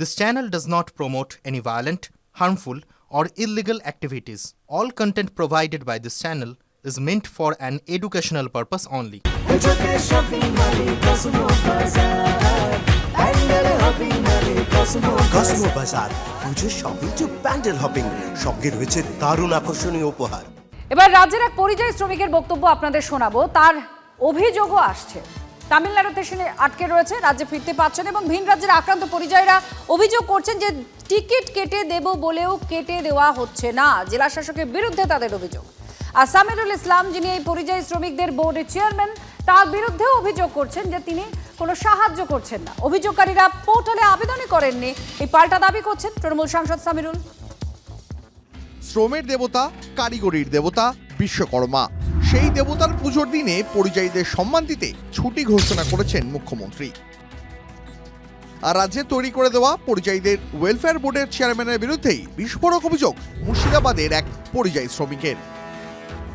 This channel does not promote any violent, harmful, or illegal activities. All content provided by this channel is meant for an educational purpose only. Cosmo বাজার পুজোর shopping two pandal hopping, সঙ্গে রয়েছে দারুণ আকর্ষণীয় উপহার। এবার রাজ্যের এক পরিযায়ী শ্রমিকের বক্তব্য আপনাদের শোনাবো। তার অভিযোগও আসছে, তামিলনাড়ুতে সে আটকে রয়েছে, রাজ্যে ফিরতে পারছেন এবং ভিন রাজ্যের আক্রান্ত পরিযায়ীরা অভিযোগ করছেন যে টিকিট কেটে দেব বলেও কেটে দেওয়া হচ্ছে না। জেলা শাসকের বিরুদ্ধে তাদের অভিযোগ। আর সামিরুল ইসলাম, যিনি এই পরিযায়ী শ্রমিকদের বোর্ডের চেয়ারম্যান, তার বিরুদ্ধেও অভিযোগ করছেন যে তিনি কোনো সাহায্য করছেন না। অভিযোগকারীরা পোর্টালে আবেদনই করেননি, এই পাল্টা দাবি করছেন তৃণমূল সাংসদ সামিরুল। শ্রমের দেবতা, কারিগরির দেবতা বিশ্বকর্মা, সেই দেবতার পুজোর দিনে পরিযায়ীদের সম্মান দিতে ছুটি ঘোষণা করেছেন মুখ্যমন্ত্রী। আর রাজ্যে তৈরি করে দেওয়া পরিযায়ীদের ওয়েলফেয়ার বোর্ডের চেয়ারম্যানের বিরুদ্ধেই বিস্ফোরক অভিযোগ মুর্শিদাবাদের এক পরিযায়ী শ্রমিকের।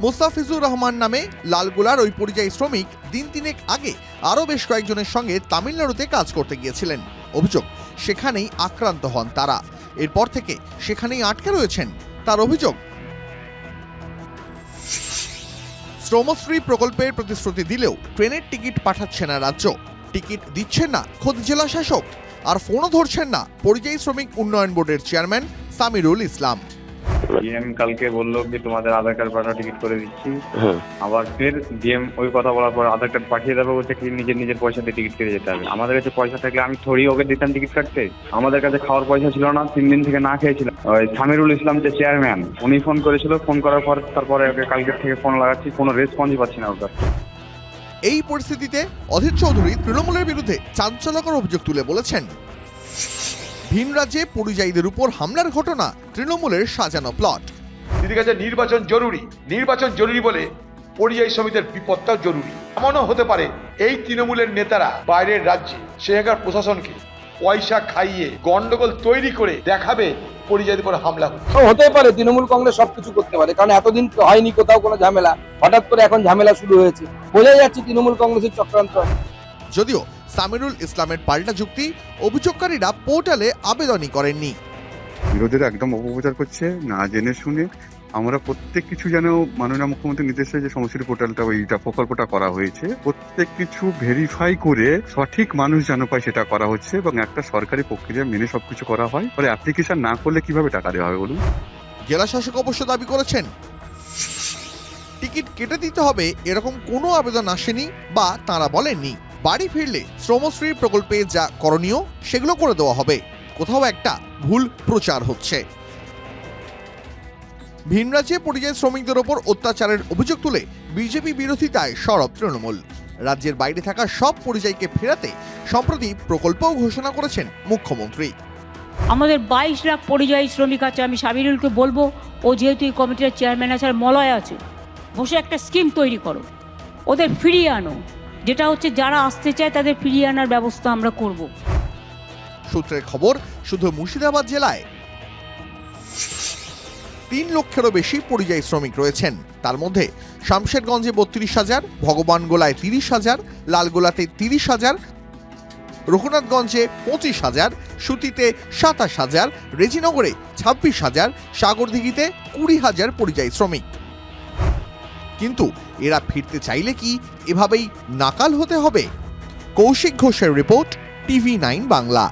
মোস্তাফিজুর রহমান নামে লালগোলার ওই পরিযায়ী শ্রমিক দিন তিনেক আগে আরও বেশ কয়েকজনের সঙ্গে তামিলনাড়ুতে কাজ করতে গিয়েছিলেন। অভিযোগ, সেখানেই আক্রান্ত হন তারা। এরপর থেকে সেখানেই আটকে রয়েছেন। তার অভিযোগ, শ্রমশ্রী প্রকল্পের প্রতিশ্রুতি দিলেও ট্রেনের টিকিট পাঠাচ্ছে না রাজ্য, টিকিট দিচ্ছেন না খোদ জেলা শাসক, আর ফোনও ধরছেন না পরিযায়ী শ্রমিক উন্নয়ন বোর্ডের চেয়ারম্যান সামিরুল ইসলাম। ডিএম কালকে বললো যে তোমাদের আধার কার্ড পাঠা টিকিট করে দিচ্ছি, আবার ফের ডিএম ওই কথা বলার পর আধার কার্ড পাঠিয়ে দেবো বলছে কি নিজের পয়সা দিয়ে টিকিট কেটে যেতে হবে। আমাদের কাছে পয়সা থাকলে আমি থোড়ি ওকে দিতাম টিকিট কাটতে? আমাদের কাছে খাওয়ার পয়সা ছিল না, 3 দিন থেকে না খেয়েছিলাম। ওই সামিরুল ইসলাম যে চেয়ারম্যান, উনি ফোন করেছিল, ফোন করার পর তারপরে ওকে কালকে থেকে ফোন লাগাচ্ছি, কোনো রেসপন্সই পাচ্ছি না ওর কাছে। এই পরিস্থিতিতে অধীর চৌধুরী তৃণমূলের বিরুদ্ধে চাঞ্চল্যকর অভিযোগ তুলে বলেছেন, ভিন রাজ্যে পরিযায়ীদের উপর হামলার ঘটনা তৃণমূলের সাজানো প্লট। দিদির কাছে নির্বাচন জরুরি বলে পরিযায়ী শ্রমিকদের বিপদটাও জরুরি। এমনও হতে পারে এই তৃণমূলের নেতারা বাইরের রাজ্যে সেখানকার প্রশাসনকে পয়সা খাইয়ে গন্ডগোল তৈরি করে দেখাবে পরিযায়ীদের উপর হামলা হতে পারে। তৃণমূল কংগ্রেস সবকিছু করতে পারে, কারণ এতদিন হয়নি কোথাও কোনো ঝামেলা, হঠাৎ করে এখন ঝামেলা শুরু হয়েছে, বোঝা যাচ্ছে তৃণমূল কংগ্রেসের চক্রান্ত। যদিও সামিরুল ইসলামের পাল্টা যুক্তি, অভিযোগকারীরা পোর্টালে আবেদনই করেননি। বিরোধীরা একদম অপপ্রচার করছে না জেনে শুনে। আমরা প্রত্যেক কিছু যেন মাননীয় মুখ্যমন্ত্রীর নির্দেশে যে সমষ্টি পোর্টালটা এইটা প্রকল্পটা করা হয়েছে, প্রত্যেক কিছু ভেরিফাই করে সঠিক মানুষ যেন পায় সেটা করা হচ্ছে এবং একটা সরকারি প্রক্রিয়া মেনে সবকিছু করা হয়। পরে অ্যাপ্লিকেশন না করলে কিভাবে টাকা দেওয়া হবে বলুন? জেলা শাসক অবশ্য দাবি করেছেন, টিকিট কেটে দিতে হবে এরকম কোনো আবেদন আসেনি বা তাঁরা বলেননি। বাড়ি ফিরলে শ্রমশ্রী প্রকল্পে যা করণীয় সেগুলো করে দেওয়া হবে। কোথাও একটা ভুল প্রচার হচ্ছে। ভিন রাজ্যে পরিযায়ী শ্রমিকদের ওপর অত্যাচারের অভিযোগ তুলে বিজেপি বিরোধিতায় সরব তৃণমূল। রাজ্যের বাইরে থাকা সব পরিযায়ীকে ফেরাতে সম্প্রতি প্রকল্পও ঘোষণা করেছেন মুখ্যমন্ত্রী। আমাদের 22 লাখ পরিযায়ী শ্রমিক আছে। আমি সামিরুলকে বলবো, ও যেহেতু এই কমিটির চেয়ারম্যান আছে আর মলয় আছে, বসে একটা স্কিম তৈরি করো, ওদের ফিরিয়ে আনো। যেটা হচ্ছে যারা আসতে চায় তাদের ফিরিয়ে আনার ব্যবস্থা আমরা করব। সূত্রের খবর, শুধু মুর্শিদাবাদ জেলায় 3 লক্ষেরও বেশি পরিযায়ী শ্রমিক রয়েছেন। তার মধ্যে শামশেরগঞ্জে 32,000, ভগবানগোলায় 30,000, লালগোলাতে 30,000, রঘুনাথগঞ্জে 25,000, সুতিতে 27,000, রেজিনগরে 26,000, সাগরদিঘিতে 20,000 পরিযায়ী শ্রমিক। কিন্তু এরা ফিরতে চাইলে কি এভাবেই নাকাল হতে হবে? কৌশিক ঘোষের রিপোর্ট, TV9 বাংলা।